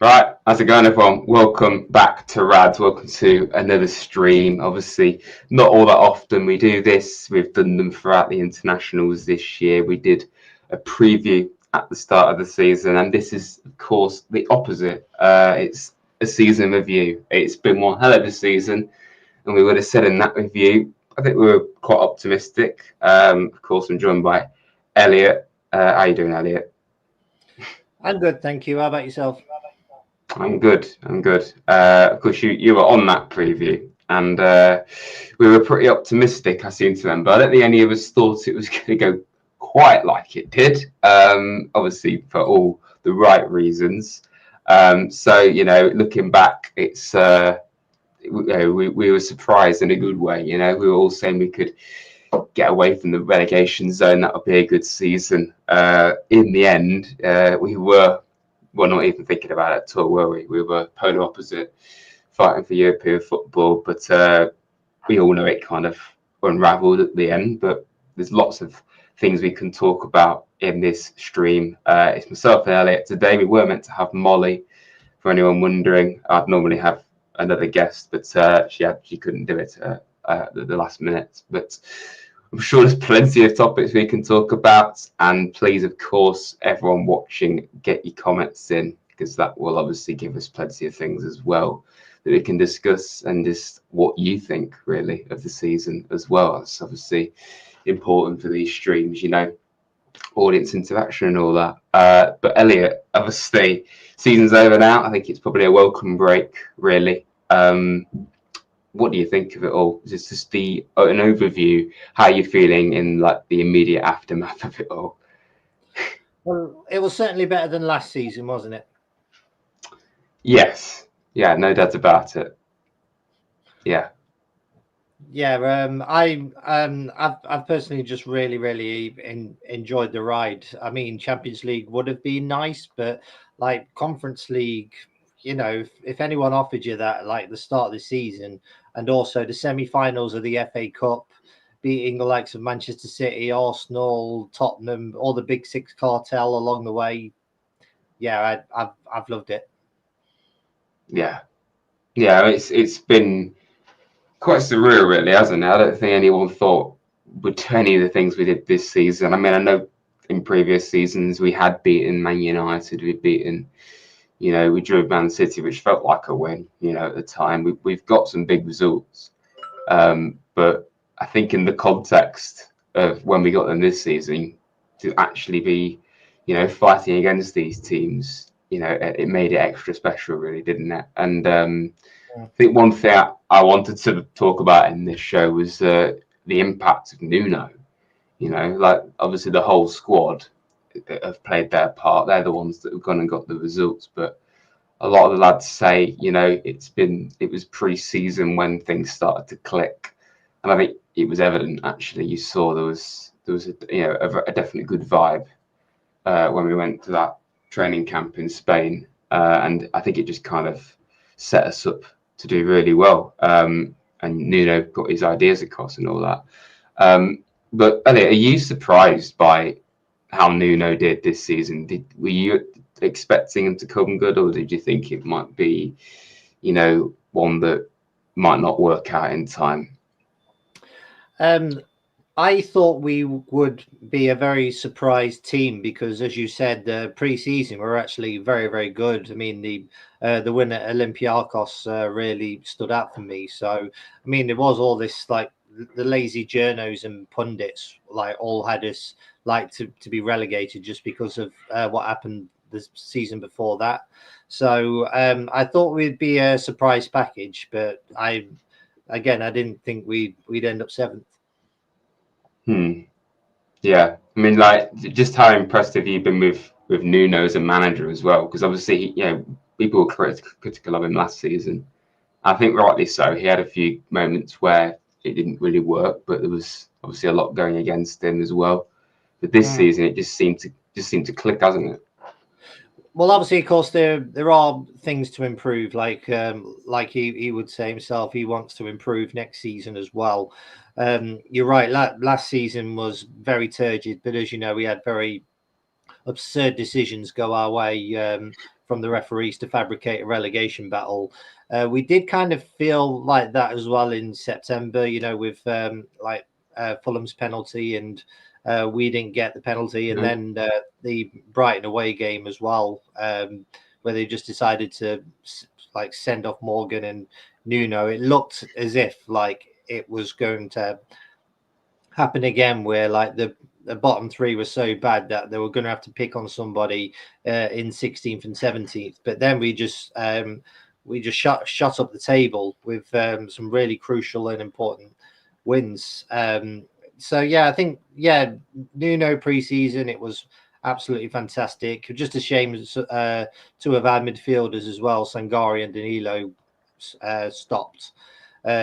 Right, how's it going, everyone? Welcome back to Rads. Welcome to another stream. Obviously, not all that often we do this. We've done them throughout the internationals this year. We did a preview at the start of the season, and this is, of course, the opposite. It's a season review. It's been one hell of a season, and we would have said in that review, I think we were quite optimistic. Of course, I'm joined by Elliot. How you doing, Elliot? I'm good, thank you. How about yourself? I'm good. Of course, you were on that preview, and we were pretty optimistic. I seem to remember. I don't think any of us thought it was going to go quite like it did. Obviously, for all the right reasons. So looking back, it's we were surprised in a good way. We were all saying we could get away from the relegation zone. That would be a good season. In the end, we were. We're not even thinking about it at all, were we? We were polar opposite, fighting for European football, but we all know it kind of unravelled at the end. But there's lots of things we can talk about in this stream. It's myself and Elliot. Today we were meant to have Molly, for anyone wondering. I'd normally have another guest, but she couldn't do it at the last minute. But I'm sure there's plenty of topics we can talk about, and please, of course, everyone watching, get your comments in, because that will obviously give us plenty of things as well that we can discuss, and just what you think really of the season as well. It's obviously important for these streams, audience interaction and all that. But Elliot, obviously, season's over now. I think it's probably a welcome break, really. What do you think of it all? Is this just an overview? How you're feeling in like the immediate aftermath of it all? Well, it was certainly better than last season, wasn't it? Yes. Yeah, no doubt about it. Yeah. Yeah, I've personally just really enjoyed the ride. I mean, Champions League would have been nice, but like Conference League, if anyone offered you that like the start of the season, and also the semi-finals of the FA Cup, beating the likes of Manchester City, Arsenal, Tottenham, all the big six cartel along the way, yeah, I've loved it. Yeah. It's been quite surreal, really, hasn't it? I don't think anyone thought would do any of the things we did this season. I mean, I know in previous seasons we had beaten Man United, we'd beaten, we drew Man City, which felt like a win, at the time. We've got some big results. But I think in the context of when we got them this season, to actually be, fighting against these teams, it made it extra special, really, didn't it? And I think one thing I wanted to talk about in this show was the impact of Nuno. Like obviously the whole squad have played their part. They're the ones that have gone and got the results. But a lot of the lads say, it was pre-season when things started to click, and I think it was evident. Actually, you saw there was a definite good vibe when we went to that training camp in Spain, and I think it just kind of set us up to do really well. And Nuno got his ideas across and all that. But Elliot, are you surprised by how Nuno did this season? Were you expecting him to come good, or did you think it might be, one that might not work out in time? I thought we would be a very surprised team because, as you said, the pre-season were actually very good. I mean, the win at Olympiacos really stood out for me. So, I mean, there was all this like the lazy journos and pundits like all had us like to be relegated just because of what happened the season before that. So I thought we'd be a surprise package, but I didn't think we'd end up seventh. Yeah, I mean, like, just how impressed have you been with Nuno as a manager as well? Because obviously, people were critical of him last season. I think rightly so. He had a few moments where it didn't really work, but there was obviously a lot going against him as well. But this season, it just seemed to click, hasn't it? Well, obviously, of course, there are things to improve. Like he would say himself, he wants to improve next season as well. You're right. Last season was very turgid, but as you know, we had very absurd decisions go our way, from the referees to fabricate a relegation battle. We did kind of feel like that as well in September, with Fulham's penalty, and we didn't get the penalty, and then the Brighton away game as well, where they just decided to send off Morgan and Nuno. It looked as if it was going to happen again, where the bottom three was so bad that they were going to have to pick on somebody in 16th and 17th. But then we just shut up the table with some really crucial and important wins. So I think Nuno pre-season, it was absolutely fantastic. Just a shame two of our midfielders as well, Sangari and Danilo, stopped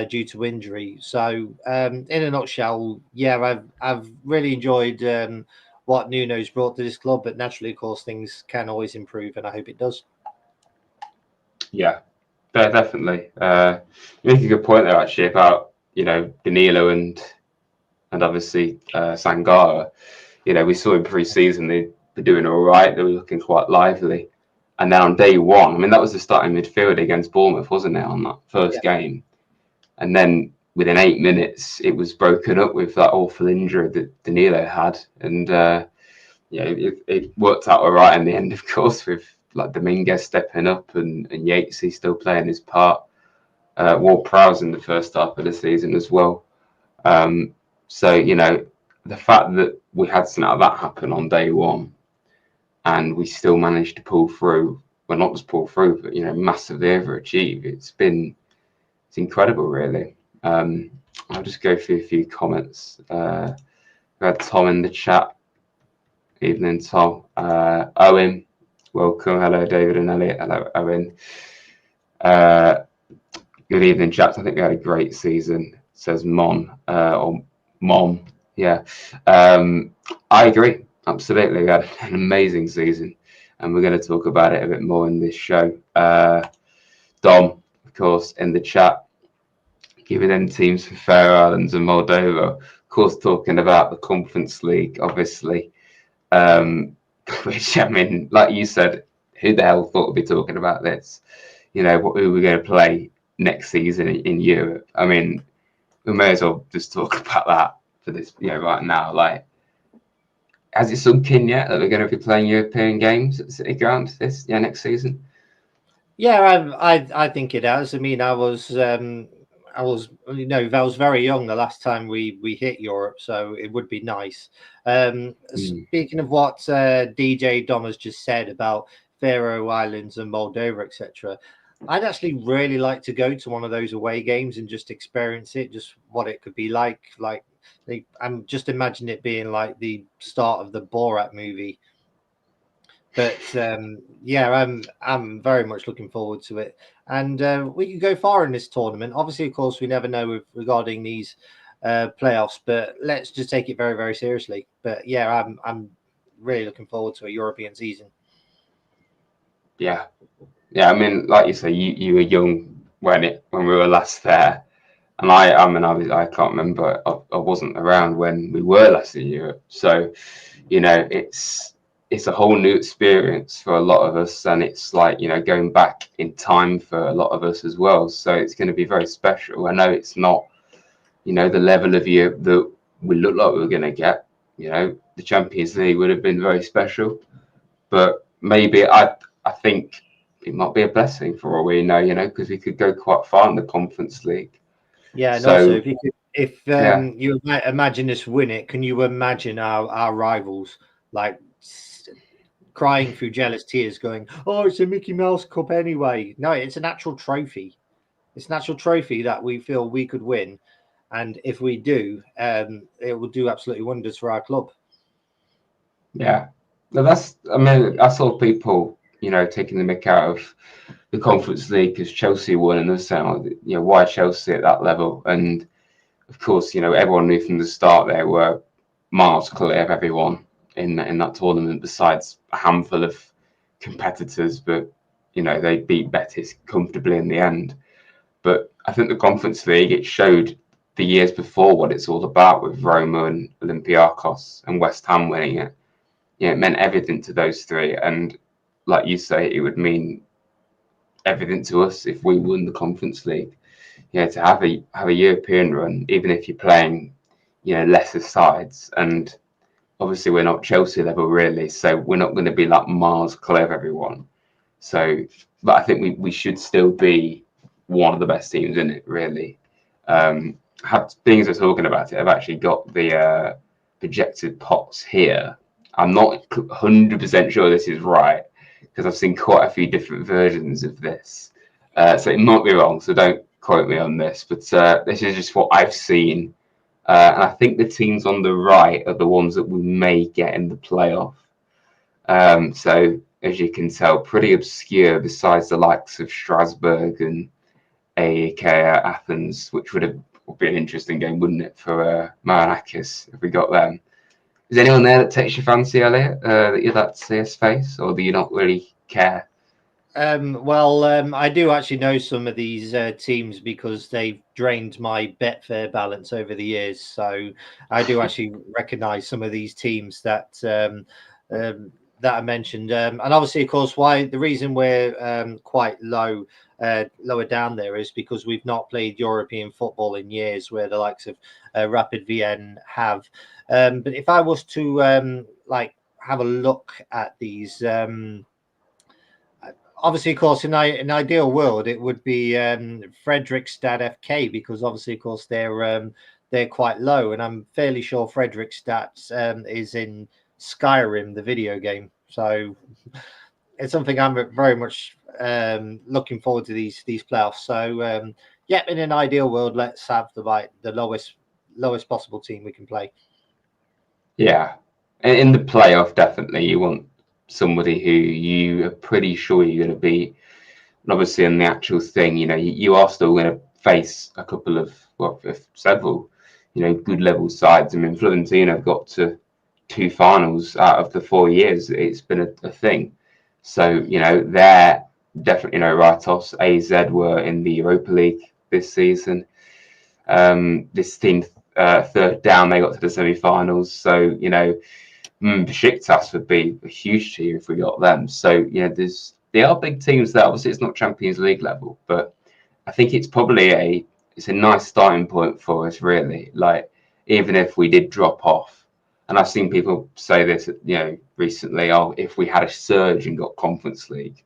due to injury. So in a nutshell, I've really enjoyed what Nuno's brought to this club, but naturally, of course, things can always improve, and I hope it does. Yeah, definitely. You make a good point there, actually, about Danilo and obviously Sangara. We saw in pre-season they were doing all right. They were looking quite lively, and then on day one, I mean, that was the starting midfield against Bournemouth, wasn't it, on that first game? And then within 8 minutes, it was broken up with that awful injury that Danilo had, and it worked out all right in the end, of course, with Dominguez stepping up and Yatesy still playing his part. Ward-Prowse in the first half of the season as well. So, the fact that we had something like that happen on day one and we still managed to pull through, well, not just pull through, but, massively overachieve, it's incredible, really. I'll just go through a few comments. We had Tom in the chat. Evening, Tom. Owen, welcome. Hello, David and Elliot. Hello, Owen. Good evening, chaps. I think we had a great season, says Mon, or Mom. Yeah. I agree. Absolutely. We had an amazing season, and we're going to talk about it a bit more in this show. Dom, of course, in the chat, giving them teams for Faroe Islands and Moldova. Of course, talking about the Conference League, obviously. Which, I mean, like you said, who the hell thought we'd be talking about this? Who we're going to play next season in Europe. I mean, we may as well just talk about that for this, right now. Has it sunk in yet that we're going to be playing European games at the City Ground next season? Yeah, I think it has. I mean, I was very young the last time we hit Europe, so it would be nice. Speaking of what DJ Dom has just said about Faroe Islands and Moldova, etc., I'd actually really like to go to one of those away games and just experience it, just what it could be like. I'm just imagining it being like the start of the Borat movie. But I'm very much looking forward to it, and we can go far in this tournament. Obviously, of course, we never know regarding these playoffs, but let's just take it very, very seriously. But I'm really looking forward to a European season. Yeah. I mean, like you say, you were young when we were last there, and I can't remember. I wasn't around when we were last in Europe, so it's a whole new experience for a lot of us, and it's going back in time for a lot of us as well. So it's going to be very special. I know it's not the level of year that we look like we were going to get. The Champions League would have been very special, but maybe I think it might be a blessing for all we know, because we could go quite far in the Conference League. Yeah, and also if you imagine us win it, can you imagine our rivals crying through jealous tears, going, "Oh, it's a Mickey Mouse Cup anyway"? No, it's an actual trophy. It's an actual trophy that we feel we could win, and if we do, it will do absolutely wonders for our club. Yeah, no, I saw people, taking the mick out of the Conference League because Chelsea won, and they're saying, why Chelsea at that level? And of course, everyone knew from the start they were miles clear of everyone in that tournament, besides a handful of competitors. But they beat Betis comfortably in the end. But I think the Conference League, it showed the years before what it's all about, with Roma and Olympiacos and West Ham winning it. it meant everything to those three. And like you say, it would mean everything to us if we won the Conference League. To have a European run, even if you're playing, lesser sides. And obviously we're not Chelsea level really, so we're not going to be like miles clear of everyone. So, but I think we should still be one of the best teams in it, really. Things we're talking about it, I've actually got the projected pots here. I'm not 100% sure this is right because I've seen quite a few different versions of this. So it might be wrong, so don't quote me on this, but this is just what I've seen. And I think the teams on the right are the ones that we may get in the playoff. So as you can tell, pretty obscure besides the likes of Strasbourg and AEK Athens, which would be an interesting game, wouldn't it, for Maranakis if we got them. Is anyone there that takes your fancy, Elliot, that you'd like to see us face, or do you not really care? I do actually know some of these teams because they've drained my Betfair balance over the years. So I do actually recognise some of these teams that I mentioned. And obviously, of course, the reason we're quite lower down there is because we've not played European football in years, where the likes of Rapid Vienna have. But if I was to have a look at these. Obviously, of course, in an ideal world, it would be Fredrikstad FK because obviously, of course, they're quite low, and I'm fairly sure Fredrikstad is in Skyrim, the video game. So it's something I'm very much looking forward to these playoffs. So in an ideal world, let's have the lowest possible team we can play. Yeah, in the playoff, definitely you want somebody who you are pretty sure you're going to beat. And obviously in the actual thing, you are still going to face a couple of, several, good level sides. I mean, Florentino have got to 2 finals out of the 4 years it's been a thing. So, they're definitely write-offs. AZ were in the Europa League this season. This team, third down, they got to the semi-finals. So, Besiktas would be a huge team if we got them. So, there are big teams there. Obviously, it's not Champions League level, but I think it's probably it's a nice starting point for us, really. Like, even if we did drop off, and I've seen people say this, recently, if we had a surge and got Conference League,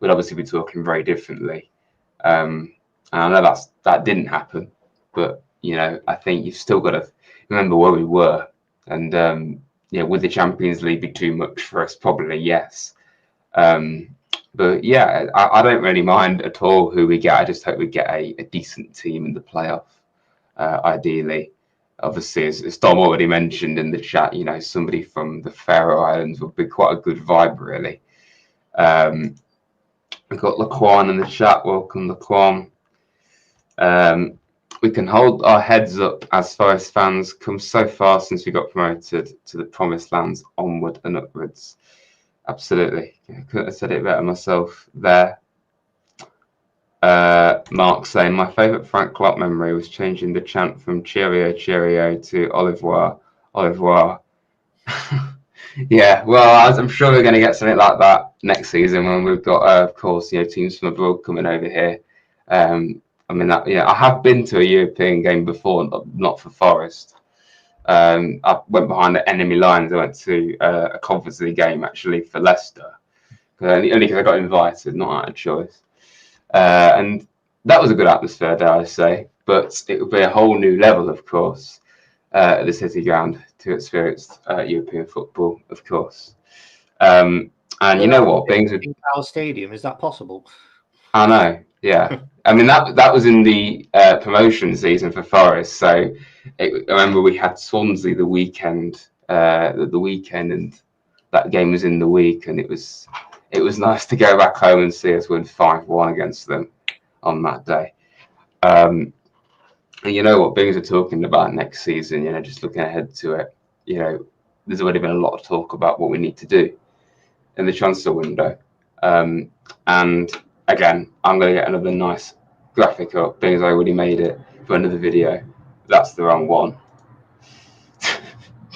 we'd obviously be talking very differently. And I know that didn't happen, but, I think you've still got to remember where we were. And, would the Champions League be too much for us? Probably yes. But yeah, I don't really mind at all who we get. I just hope we get a decent team in the playoff, ideally. Obviously, as Tom already mentioned in the chat, somebody from the Faroe Islands would be quite a good vibe, really. We've got Laquan in the chat. Welcome, Laquan. We can hold our heads up as Forest fans. Come so far since we got promoted to the promised lands, onward and upwards. Absolutely. I couldn't have said it better myself there. Mark saying, my favourite Frank Clark memory was changing the chant from cheerio, cheerio to au revoir, au revoir. Yeah, well, I'm sure we're going to get something like that next season when we've got, of course, teams from abroad coming over here. I mean, I have been to a European game before, not for Forest. I went behind the enemy lines. I went to a Conference League game actually for Leicester, only because I got invited, not out of choice. And that was a good atmosphere, dare I say. But it would be a whole new level, of course, at the City Ground to experience European football, of course. And you know what? In our stadium, is that possible? I know, yeah. I mean, that was in the promotion season for Forest. So I remember we had Swansea the weekend, and that game was in the week, and it was nice to go back home and see us win 5-1 against them on that day. And you know what, Bings are talking about next season, just looking ahead to it, there's already been a lot of talk about what we need to do in the transfer window. And again, I'm going to get another nice graphic up because I already made it for another video. That's the wrong one.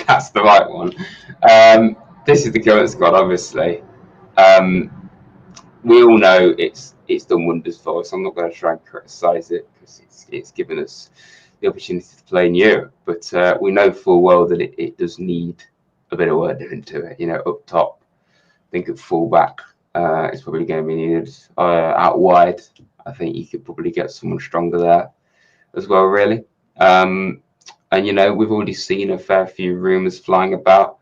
That's the right one. this is the current squad, obviously. We all know it's done wonders for us. I'm not going to try and criticise it because it's given us the opportunity to play in Europe. But we know full well that it does need a bit of work doing to it. You know, up top, I think at fullback, it's probably going to be needed. Out wide, I think you could probably get someone stronger there as well, really. And you know, we've already seen a fair few rumours flying about.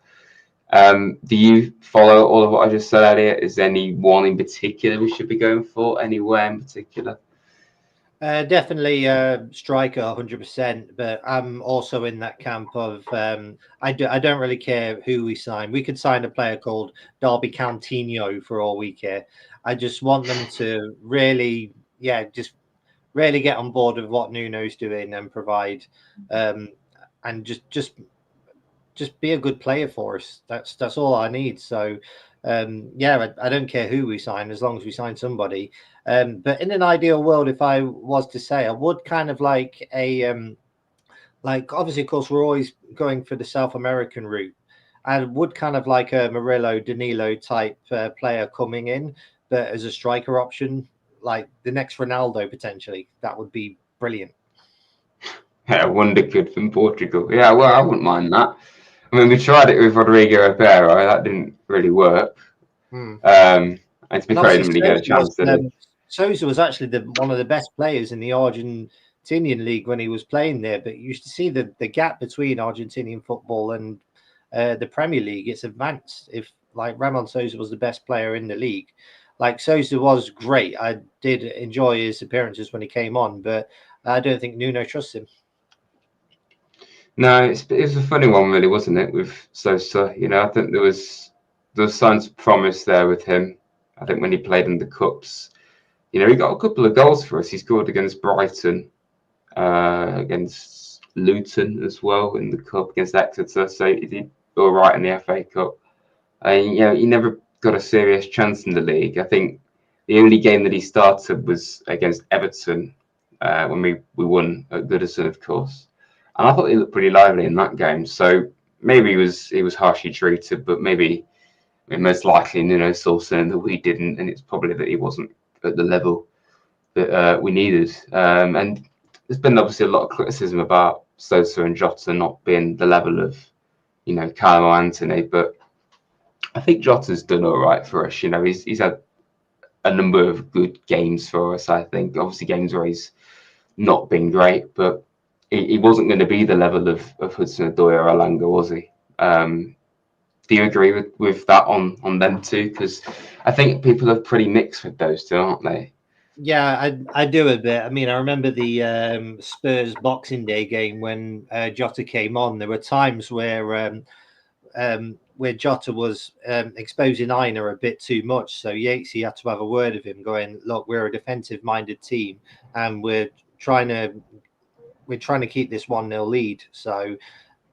Do you follow all of what I just said earlier? Is there any one in particular we should be going for? Anywhere in particular? Definitely striker 100%, but I'm also in that camp of I don't really care who we sign. We could sign a player called Derby Coutinho for all we care. I just want them to really, just really get on board with what Nuno's doing and provide, and just be a good player for us. That's all I need. So I don't care who we sign as long as we sign somebody. But in an ideal world, if I was to say, I would kind of like like obviously, of course, we're always going for the South American route. I would kind of like a Murillo, Danilo type player coming in, but as a striker option, like the next Ronaldo potentially. That would be brilliant. Yeah, wonder kid from Portugal. Yeah, well, I wouldn't mind that. I mean, we tried it with Rodrigo Ribeiro. That didn't really work. And to be fair, he didn't really get a chance, did he? Sousa was actually one of the best players in the Argentinian league when he was playing there. But you used to see the gap between Argentinian football and the Premier League. It's advanced. If like Ramon Sousa was the best player in the league, like Sousa was great. I did enjoy his appearances when he came on, but I don't think Nuno trusts him. No, it was a funny one, really, wasn't it? With Sousa, you know, I think there was signs of promise there with him. I think when he played in the cups, you know, he got a couple of goals for us. He scored against Brighton, against Luton as well in the cup, against Exeter. So he did all right in the FA Cup. And you know, he never got a serious chance in the league. I think the only game that he started was against Everton when we won at Goodison, of course. And I thought he looked pretty lively in that game. So maybe he was harshly treated, but maybe most likely Nuno saw something that we didn't, and it's probably that he wasn't at the level that we needed. And there's been obviously a lot of criticism about Sousa and Jota not being the level of, you know, Carlo Anthony, but I think Jota's done all right for us. You know, he's had a number of good games for us. I think obviously games where he's not been great, but he wasn't going to be the level of Hudson-Odoi or Alanga, was he? Do you agree with that on them too? Because I think people are pretty mixed with those two, aren't they? Yeah, I do a bit. I mean, I remember the Spurs Boxing Day game when Jota came on. There were times where Jota was exposing Aina a bit too much. So Yatesy had to have a word with him, going, "Look, we're a defensive-minded team, and we're trying to keep this 1-0 lead. So,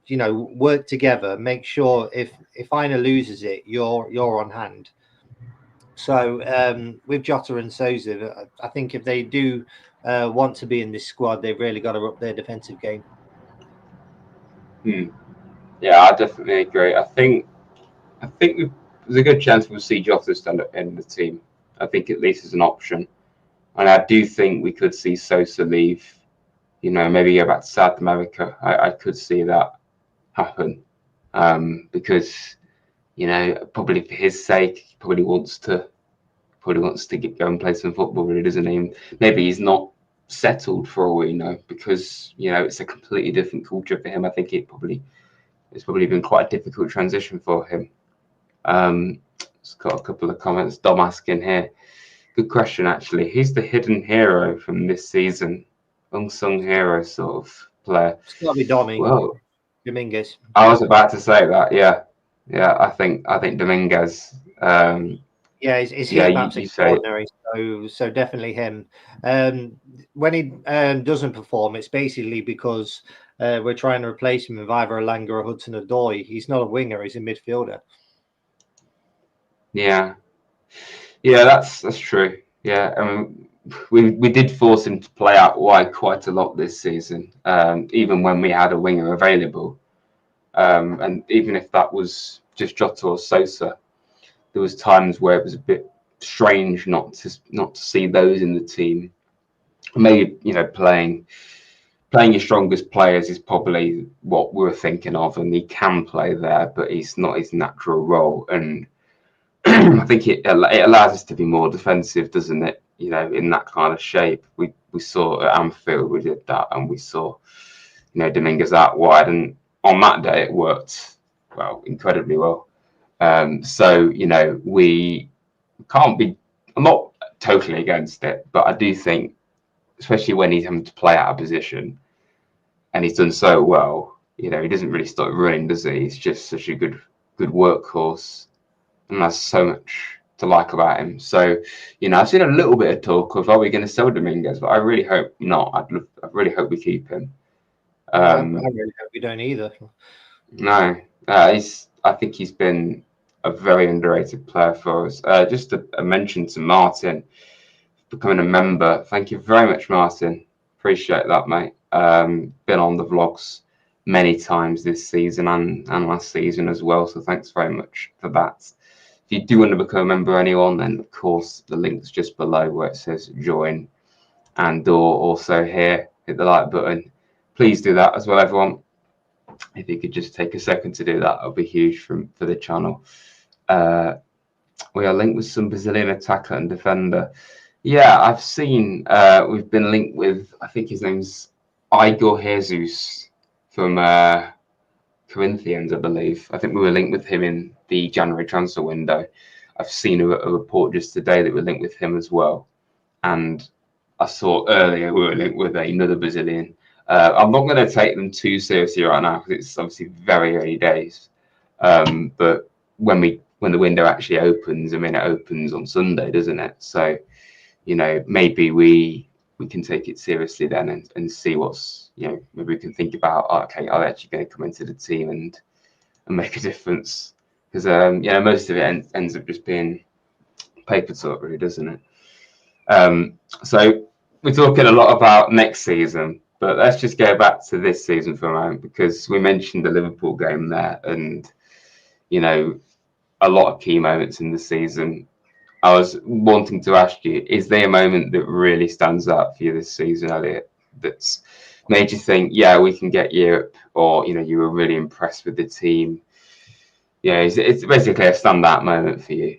you know, work together. Make sure if Aina loses it, you're on hand." So with Jota and Sousa, I think if they do want to be in this squad, they've really got to up their defensive game. Yeah, I definitely agree. I think there's a good chance we'll see Jota stand up in the team. I think at least as an option, and I do think we could see Sousa leave. You know, maybe go back to South America. I could see that happen because, you know, probably for his sake, he probably wants to go and play some football, really, doesn't he? Maybe he's not settled for all we know because, you know, it's a completely different culture for him. I think it's probably been quite a difficult transition for him. It's got a couple of comments. Dom asking here, good question actually. Who's the hidden hero from this season? Unsung hero sort of player. It's got to be Domi. Well, Dominguez. I was about to say that. Yeah. I think Dominguez. His heat map's extraordinary. So definitely him. When he doesn't perform, it's basically because we're trying to replace him with either Alanga or Hudson-Odoi. He's not a winger; he's a midfielder. Yeah, that's true. Yeah, I mean, we did force him to play out wide quite a lot this season, even when we had a winger available. And even if that was just Jota or Sosa, there was times where it was a bit strange not to see those in the team. Maybe, you know, playing your strongest players is probably what we're thinking of, and he can play there, but it's not his natural role. And I think it allows us to be more defensive, doesn't it? You know, in that kind of shape. We saw at Anfield, we did that, and we saw, you know, Dominguez out wide, and on that day it worked incredibly well. So, you know, we can't be. I'm not totally against it, but I do think, especially when he's having to play out of position, and he's done so well. You know, he doesn't really start running, does he? He's just such a good workhorse, and there's so much to like about him. So, you know, I've seen a little bit of talk of, are we going to sell Dominguez? But I really hope not. I really hope we keep him. I really hope we don't either. No, I think he's been a very underrated player for us. Just a mention to Martin becoming a member. Thank you very much, Martin. Appreciate that, mate. Been on the vlogs many times this season and last season as well. So thanks very much for that. If you do want to become a member, anyone, then of course the link's just below where it says join, and or also here, hit the like button. Please do that as well, everyone. If you could just take a second to do that, that'll be huge for the channel. We are linked with some Brazilian attacker and defender. Yeah, I've seen we've been linked with, I think his name's Igor Jesus from Corinthians, I believe. I think we were linked with him in the January transfer window. I've seen a report just today that we're linked with him as well. And I saw earlier we were linked with another Brazilian. I'm not going to take them too seriously right now because it's obviously very early days. But when the window actually opens, I mean, it opens on Sunday, doesn't it? So, you know, maybe we can take it seriously then and see what's, you know, maybe we can think about, okay, are they actually going to come into the team and make a difference? Because, you know, most of it ends up just being paper talk, really, doesn't it? So we're talking a lot about next season, but let's just go back to this season for a moment, because we mentioned the Liverpool game there, and, you know, a lot of key moments in the season. I was wanting to ask you, is there a moment that really stands out for you this season, Elliot, that's made you think, yeah, we can get Europe, or, you know, you were really impressed with the team? Yeah, it's basically a standout moment for you.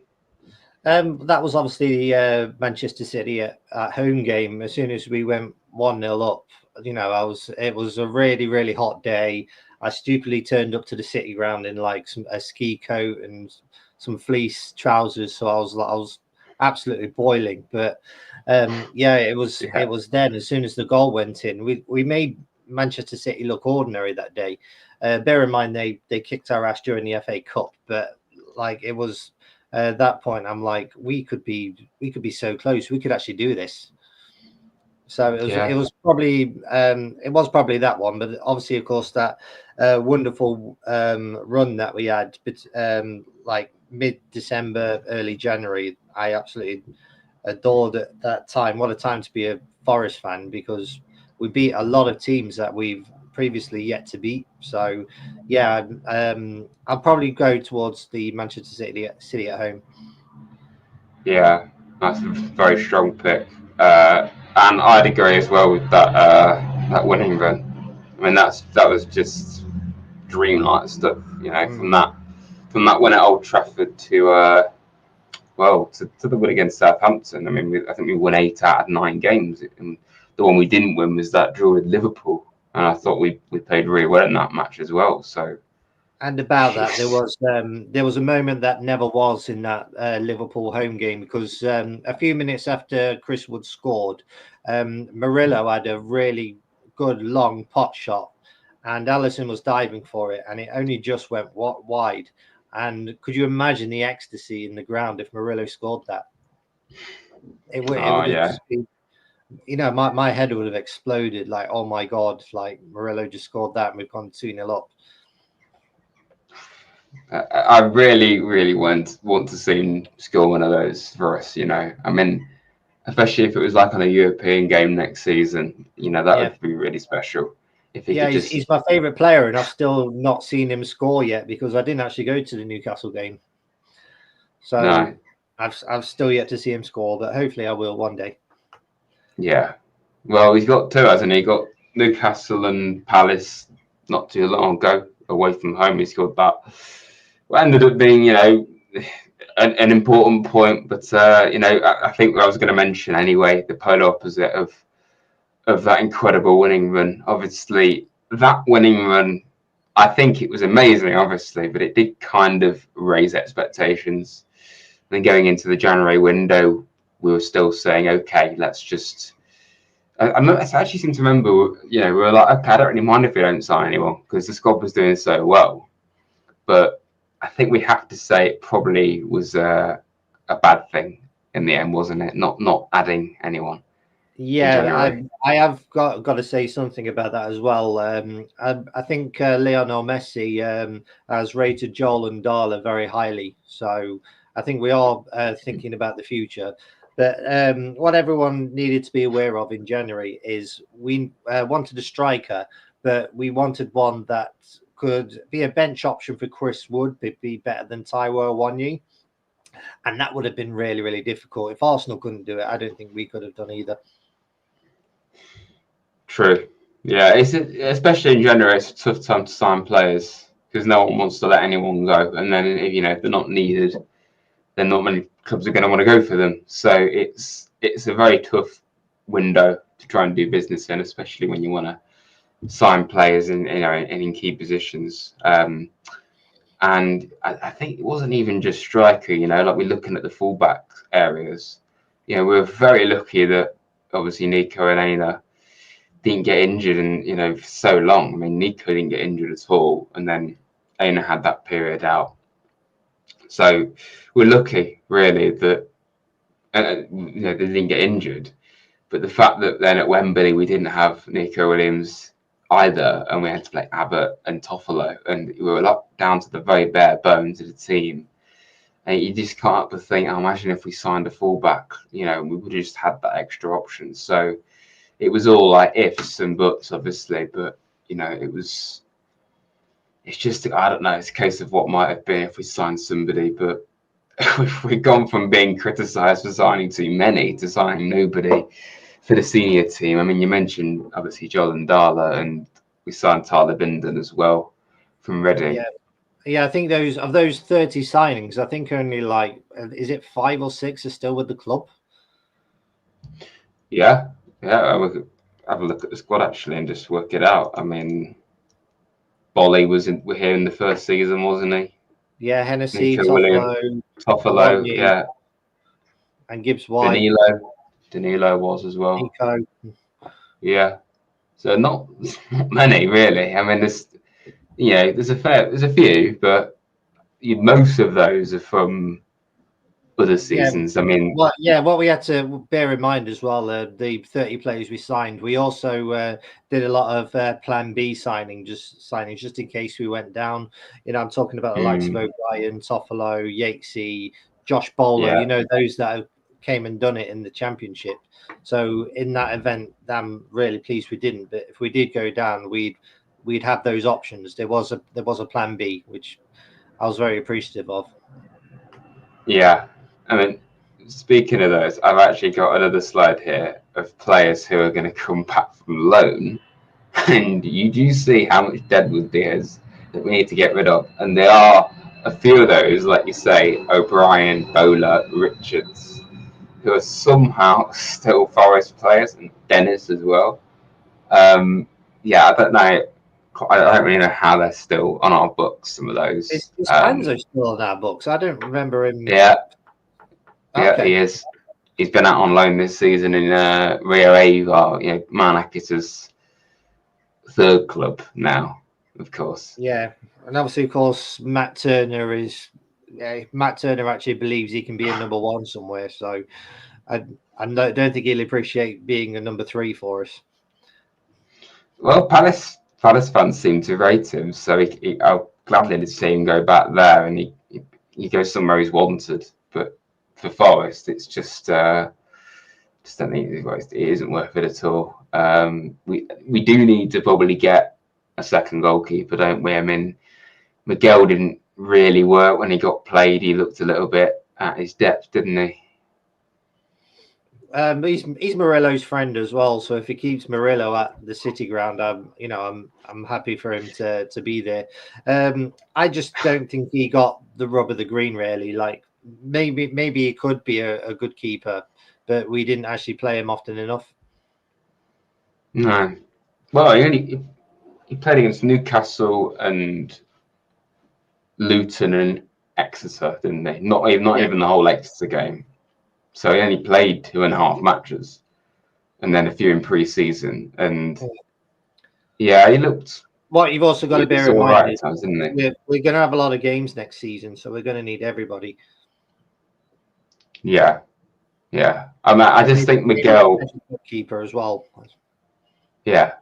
That was obviously the Manchester City at home game. As soon as we went 1-0 up, you know, it was a really, really hot day. I stupidly turned up to the City ground in like a ski coat and some fleece trousers, so I was absolutely boiling. But yeah, it was then, as soon as the goal went in, we made Manchester City look ordinary that day. Bear in mind they kicked our ass during the FA Cup, but like it was at that point, I'm like, we could be so close. We could actually do this. So it was probably that one, but obviously, of course, that wonderful run that we had, but like mid-December, early January, I absolutely adored at that time. What a time to be a Forest fan, because we beat a lot of teams that we've previously yet to beat. So yeah, I'll probably go towards the Manchester City at home. Yeah, that's a very strong pick, and I'd agree as well with that winning run. I mean, that was just dreamlike stuff, you know. From that win at Old Trafford to the win against Southampton. I mean, I think we won 8 out of 9 games, and the one we didn't win was that draw with Liverpool. And I thought we played really well in that match as well. So, and about that, there was a moment that never was in that Liverpool home game, because a few minutes after Chris Wood scored, Murillo had a really good long pot shot, and Alisson was diving for it, and it only just went wide. And could you imagine the ecstasy in the ground if Murillo scored that? It would have been, you know, my head would have exploded. Like, oh my God, like Murillo just scored that and we've gone 2-0 up. I really, really want to see him score one of those for us, you know. I mean, especially if it was like on a European game next season, you know, that would be really special. If he Yeah, could just he's my favourite player, and I've still not seen him score yet because I didn't actually go to the Newcastle game. So no, I've still yet to see him score, but hopefully I will one day. yeah. Well, he's got two, hasn't he? He got Newcastle and Palace not too long ago away from home. He scored that. Well, ended up being, you know, an important point, but you know, I think I was going to mention anyway the polar opposite of that incredible winning run. Obviously, that winning run, I think it was amazing, obviously, but it did kind of raise expectations. Then going into the January window, we were still saying, okay, let's just. I actually seem to remember, you know, we were like, okay, I don't really mind if we don't sign anyone because the squad was doing so well. But I think we have to say it probably was a bad thing in the end, wasn't it? Not adding anyone in Yeah, January. I have got to say something about that as well. I think Lionel Messi has rated Joel and Darla very highly, so I think we are thinking about the future. But what everyone needed to be aware of in January is we wanted a striker, but we wanted one that could be a bench option for Chris Wood, be better than Taiwo Awoniyi. And that would have been really, really difficult. If Arsenal couldn't do it, I don't think we could have done either. True. Yeah, especially in January, it's a tough time to sign players because no one wants to let anyone go, and then if you know if they're not needed, then not many clubs are going to want to go for them. So it's a very tough window to try and do business in, especially when you want to sign players in key positions. And I think it wasn't even just striker. You know, like we're looking at the fullback areas. You know, we were very lucky that obviously Nico and Aina didn't get injured for so long. I mean, Nico didn't get injured at all, and then Aina had that period out. So we're lucky, really, that they didn't get injured. But the fact that then at Wembley we didn't have Nico Williams either, and we had to play Abbott and Toffolo, and we were locked down to the very bare bones of the team. And you just can't help but think, oh, imagine if we signed a fullback, we would have just had that extra option. So it was all like ifs and buts, obviously, but it's just, I don't know, it's a case of what might have been if we signed somebody, but we've gone from being criticised for signing too many to signing nobody for the senior team. I mean, you mentioned obviously Joel and Darla, and we signed Tyler Binden as well from Reading. Yeah, I think those 30 signings, I think only is it 5 or 6 are still with the club? Yeah, we could have a look at the squad actually and just work it out. I mean, Bolly was here in the first season, wasn't he? Yeah, Hennessy, Nico Williams, Toffolo, yeah, and Gibbs White. Danilo was as well. Nico. Yeah, so not many really. I mean, there's a few, but most of those are from other seasons. Yeah, I mean, what we had to bear in mind as well, the 30 players we signed, we also did a lot of Plan B signings just in case we went down. I'm talking about the likes of O'Brien, Toffolo, Yatesy, Josh Bowler. Those that came and done it in the Championship. So in that event, I'm really pleased we didn't. But if we did go down, we'd have those options. There was a Plan B, which I was very appreciative of. Yeah, I mean, speaking of those, I've actually got another slide here of players who are going to come back from loan, and you do see how much deadwood there is that we need to get rid of, and there are a few of those, like you say, O'Brien, Bowler, Richards, who are somehow still Forest players, and Dennis as well. Yeah, I don't know. I don't really know how they're still on our books. Some of those. Is Panzo still on our books? I don't remember him. Yeah, Okay. he is. He's been out on loan this season in Rio Ave, Marnakis's third club now, of course. Yeah, and obviously, of course, Matt Turner actually believes he can be a number 1 somewhere. So I don't think he'll appreciate being a number 3 for us. Well, Palace fans seem to rate him, so I'll gladly see him go back there, and he goes somewhere he's wanted. But for Forest, it's just don't think it isn't worth it at all. We do need to probably get a second goalkeeper, don't we? I mean, Miguel didn't really work when he got played. He looked a little bit at his depth, didn't he? He's Murillo's friend as well. So if he keeps Murillo at the City Ground, I'm happy for him to be there. I just don't think he got the rub of the green really. Like maybe he could be a good keeper, but we didn't actually play him often enough. No. Well, he played against Newcastle and Luton and Exeter, didn't he? Not even the whole Exeter game. So he only played 2.5 matches, and then a few in pre-season. And yeah, he looked. What you've also got to bear in mind is isn't we're going to have a lot of games next season, so we're going to need everybody. Yeah. I just think Miguel keeper as well. Yeah,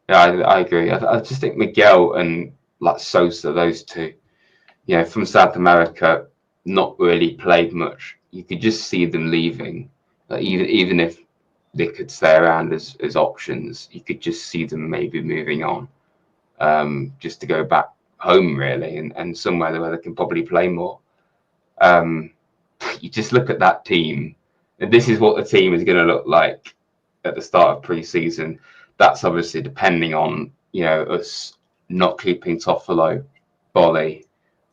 I agree. I just think Miguel and like Sosa, those two, from South America, not really played much. You could just see them leaving. Like even if they could stay around as options, you could just see them maybe moving on, just to go back home really, and somewhere where they can probably play more. You just look at that team, and this is what the team is going to look like at the start of pre-season. That's obviously depending on us not keeping Toffolo, Bolly,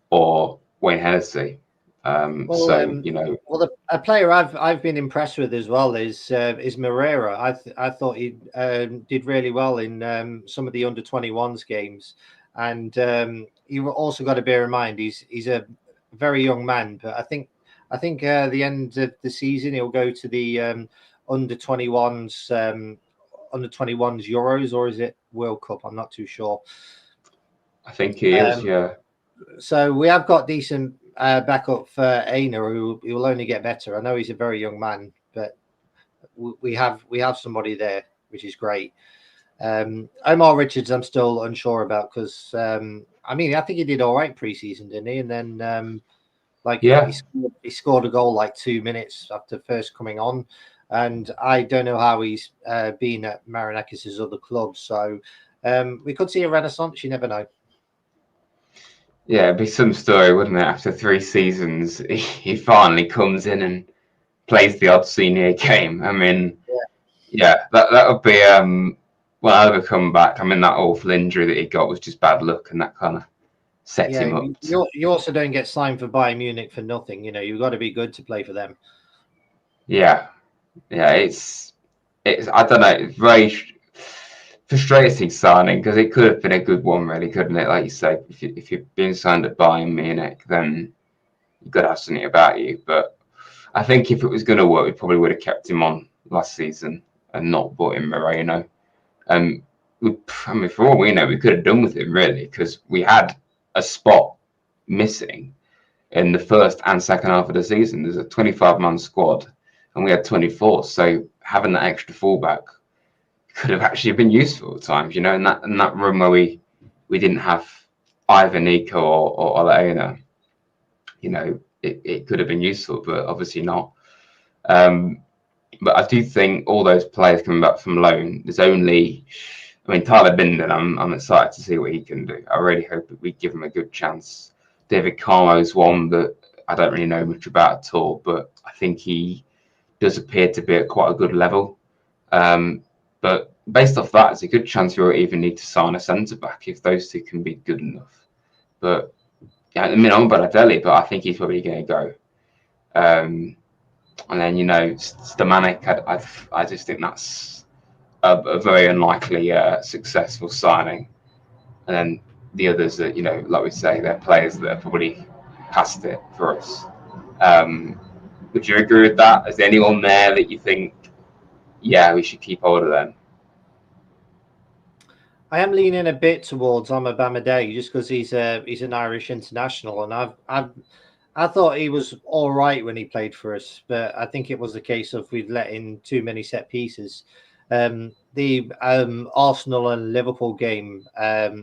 or Wayne Hennessy. A player I've been impressed with as well is Moreira. I thought he did really well in some of the under-21s games, and you've also got to bear in mind he's a very young man. But I think the end of the season he'll go to the under-21s Euros, or is it World Cup? I'm not too sure. I think he is, yeah. So we have got decent backup for Aina, who will only get better. I know he's a very young man, but we have somebody there, which is great. Omar Richards, I'm still unsure about because I think he did all right pre-season, didn't he? And then he scored a goal like 2 minutes after first coming on. And I don't know how he's been at Marinakis' other clubs. So we could see a renaissance. You never know. Yeah, it'd be some story, wouldn't it? After 3 seasons, he finally comes in and plays the odd senior game. I mean, that would be I'll come back. I mean, that awful injury that he got was just bad luck, and that kind of set him up. You also don't get signed for Bayern Munich for nothing. You've got to be good to play for them. Yeah, it's I don't know. It's very frustrating signing because it could have been a good one, really, couldn't it? Like you say, if you've been signed at Bayern Munich, then you've got to have something about you. But I think if it was going to work, we probably would have kept him on last season and not bought in Moreno. For all we know, we could have done with him really because we had a spot missing in the first and second half of the season. There's a 25-man squad, and we had 24. So having that extra fullback could have actually been useful at times, in that room where we didn't have either Nico or Alaina. It could have been useful, but obviously not. But I do think all those players coming back from loan, Tyler Binden, I'm excited to see what he can do. I really hope that we give him a good chance. David Carmo's one that I don't really know much about at all, but I think he does appear to be at quite a good level. But based off that, it's a good chance we won't even need to sign a centre-back if those two can be good enough. But, I'm Balotelli, but I think he's probably going to go. And then, Stamanik, I just think that's a very unlikely successful signing. And then the others that, like we say, they're players that are probably past it for us. Would you agree with that? Is there anyone there that you think, we should keep hold of them? I am leaning a bit towards Amadeus just because he's an Irish international, and I thought he was all right when he played for us, but I think it was a case of we'd let in too many set pieces. The Arsenal and Liverpool game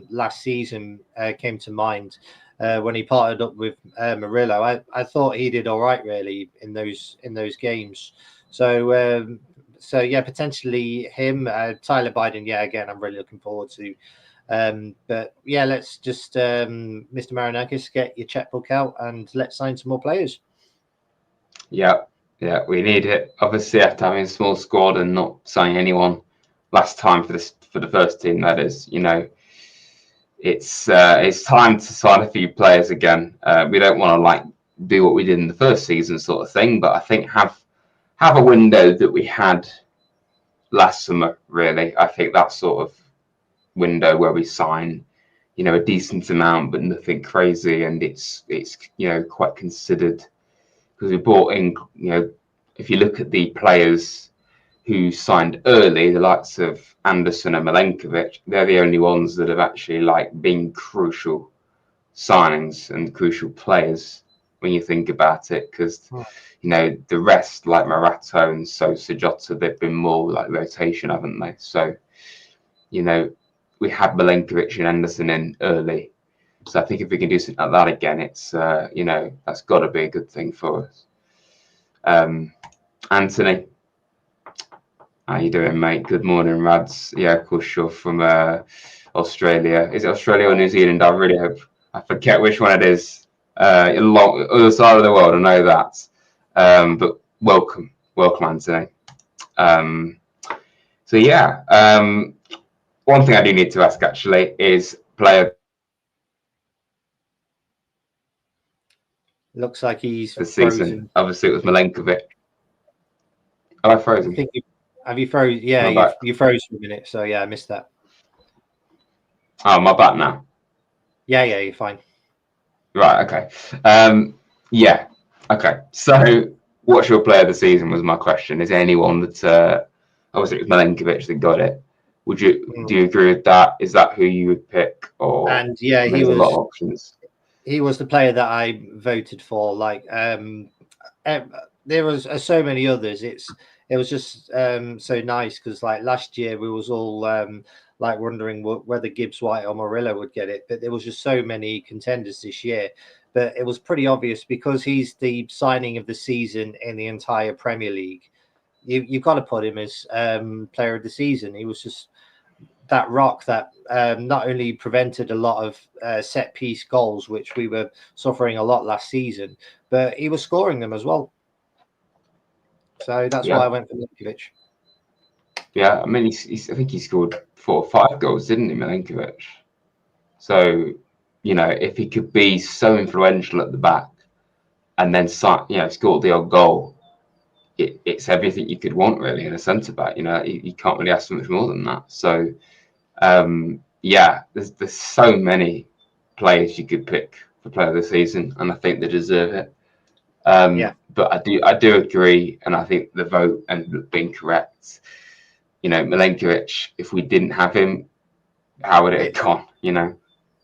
last season came to mind when he partnered up with Murillo. I thought he did all right really in those games. So So yeah, potentially him, Tyler Biden. Yeah, again, I'm really looking forward to. But yeah, let's just Mr. Marinakis, get your checkbook out and let's sign some more players. Yeah, we need it. Obviously, after having a small squad and not signing anyone last time for the first team, that is, it's time to sign a few players again. We don't want to like do what we did in the first season, sort of thing. But I think have a window that we had last summer. Really, I think that sort of window where we sign, a decent amount, but nothing crazy, and it's quite considered. Because we brought in, if you look at the players who signed early, the likes of Anderson and Milenkovic, they're the only ones that have actually been crucial signings and crucial players when you think about it. Because the rest, like Marato and Sosa, Jota, they've been more like rotation, haven't they? So we had Milenkovic and Anderson in early. So I think if we can do something like that again, it's that's got to be a good thing for us. Anthony, how you doing, mate? Good morning, Rads. Yeah, of course you're from Australia. Is it Australia or New Zealand? I really hope. I forget which one it is. Other side of the world, I know that. But welcome, Anthony. So yeah, one thing I do need to ask actually is player. Looks like he's The frozen. season. Obviously, it was Milenkovic. Am I frozen? I think have you froze? Yeah, you froze for a minute. So yeah, I missed that. Oh, am I back now? Yeah, you're fine. Right. Okay. Yeah. Okay. So, what's your player of the season? Was my question. Is there anyone that obviously it was Milenkovic that got it? Do you agree with that? Is that who you would pick? Or and yeah, he was a lot of options. He was the player that I voted for. There was so many others. It was just so nice because last year we was all wondering whether Gibbs White or Murillo would get it, but there was just so many contenders this year. But it was pretty obvious because he's the signing of the season in the entire Premier League. You've got to put him as player of the season. He was just that rock that not only prevented a lot of set piece goals, which we were suffering a lot last season, but he was scoring them as well. So that's why I went for Milenkovic. Yeah, I mean, I think he scored 4 or 5 goals, didn't he, Milenkovic? So, if he could be so influential at the back and then, score the odd goal, it's everything you could want really in a centre back. You can't really ask for much more than that. So, there's so many players you could pick for player of the season, and I think they deserve it. But I do agree, and I think the vote ended up being correct. Milenkovic, if we didn't have him, how would it have gone?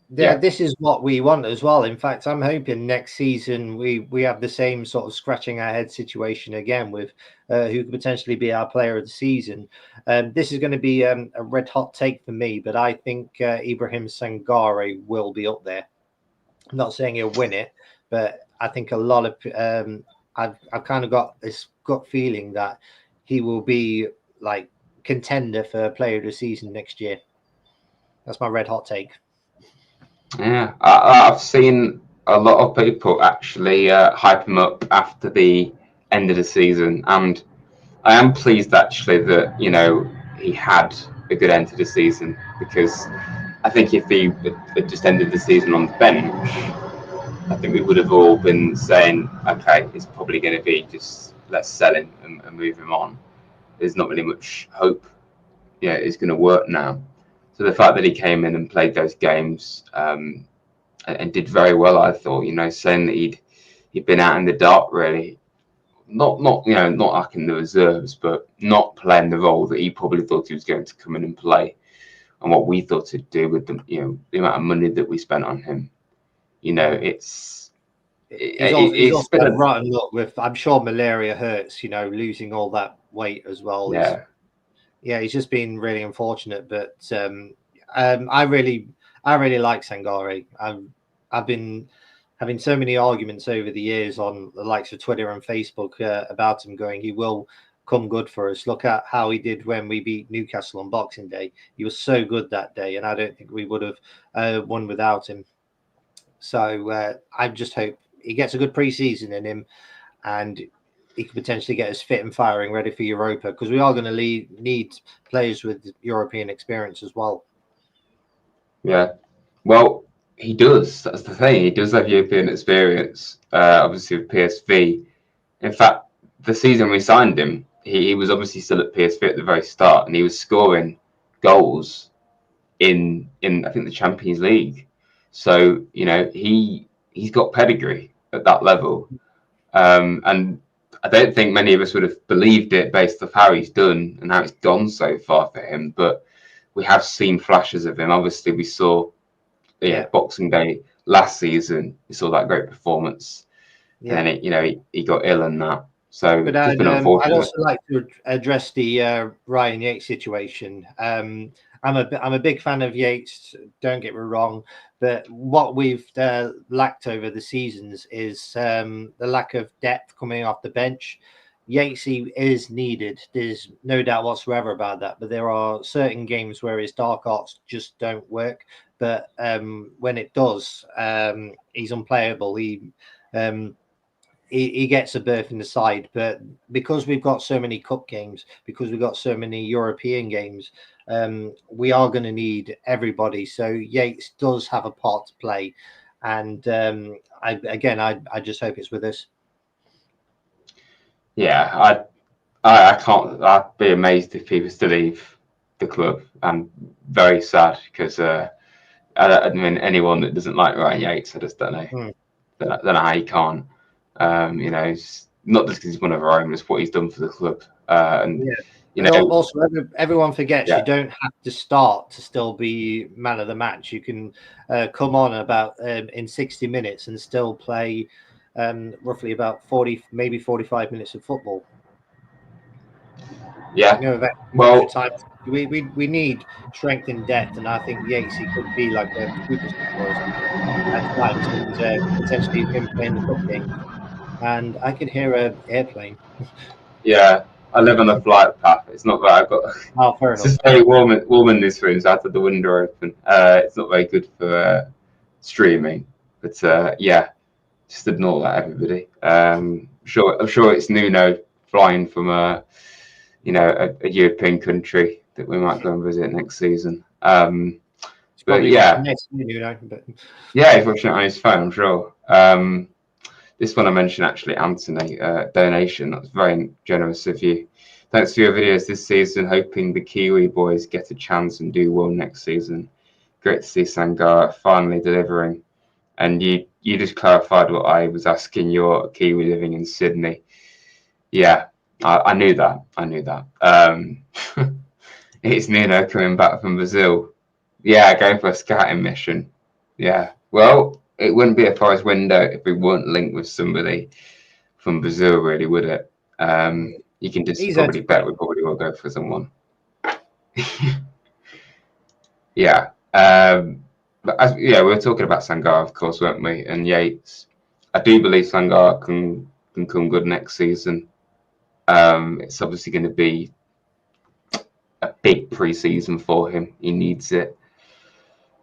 This is what we want as well. In fact, I'm hoping next season we have the same sort of scratching our head situation again with who could potentially be our player of the season. This is going to be a red hot take for me, but I think Ibrahim Sangare will be up there. I'm not saying he'll win it, but I think a lot of I've kind of got this gut feeling that he will be contender for player of the season next year. That's my red hot take. Yeah, I've seen a lot of people actually hype him up after the end of the season, and I am pleased actually that he had a good end to the season, because I think if he had just ended the season on the bench, I think we would have all been saying, okay, it's probably going to be just let's sell him and move him on. There's not really much hope. It's going to work now. So the fact that he came in and played those games and did very well, I thought, saying that he'd been out in the dark really, not like in the reserves, but not playing the role that he probably thought he was going to come in and play, and what we thought he'd do with the amount of money that we spent on him. It's also been rotten luck with. I'm sure malaria hurts. Losing all that weight as well. He's just been really unfortunate. But I really like Sangare. I've been having so many arguments over the years on the likes of Twitter and Facebook about him, going, he will come good for us. Look at how he did when we beat Newcastle on Boxing Day. He was so good that day, and I don't think we would have won without him. So I just hope he gets a good pre-season in him, and he could potentially get us fit and firing, ready for Europa, because we are going to need players with European experience as well. Yeah, well, he does. That's the thing. He does have European experience, obviously with PSV. In fact, the season we signed him, he was obviously still at PSV at the very start, and he was scoring goals in I think the Champions League. So he's got pedigree at that level, and I don't think many of us would have believed it based off how he's done and how it's gone so far for him. But we have seen flashes of him. Obviously, we saw Boxing Day last season. We saw that great performance, and then he got ill and that. So but just been unfortunate. I'd also like to address the Ryan Yates situation. I'm a big fan of Yates. Don't get me wrong, but what we've lacked over the seasons is the lack of depth coming off the bench. Yatesy is needed. There's no doubt whatsoever about that. But there are certain games where his dark arts just don't work. But when it does, he's unplayable. He gets a berth in the side, but because we've got so many cup games, because we've got so many European games, we are going to need everybody. So Yates does have a part to play, and I just hope it's with us. Yeah, I can't. I'd be amazed if he was to leave the club. I'm very sad because I mean anyone that doesn't like Ryan Yates, I just don't know. Don't know how he can't. It's not just because he's one of our own, it's what he's done for the club. Also, everyone forgets you don't have to start to still be man of the match. You can come on about in 60 minutes and still play roughly about 40, maybe 45 minutes of football. Yeah. Well, time. We need strength in depth, and I think Yatesy could be like a superstar for us at times, and potentially him playing the cup games. And I can hear an airplane. Yeah, I live on a flight path. It's not that I've got. Fair It's enough. just very warm in this room, so I had the window open. It's not very good for streaming, but just ignore that, everybody. I'm sure it's Nuno flying from a European country that we might go and visit next season. But yeah, next Nuno, but yeah, he's watching it on his phone, I'm sure. This one I mentioned actually, Anthony, donation. That's very generous of you. Thanks for your videos this season. Hoping the Kiwi boys get a chance and do well next season. Great to see Sangara finally delivering. And you just clarified what I was asking. You're a Kiwi living in Sydney. Yeah, I knew that. It's Nuno coming back from Brazil. Yeah, going for a scouting mission. Yeah, well, it wouldn't be a forest window if we weren't linked with somebody from Brazil, really, would it? You can just probably bet we probably will go for someone. Yeah. But we were talking about Sangara, of course, weren't we? And Yates. I do believe Sangara can come good next season. It's obviously going to be a big pre-season for him. He needs it.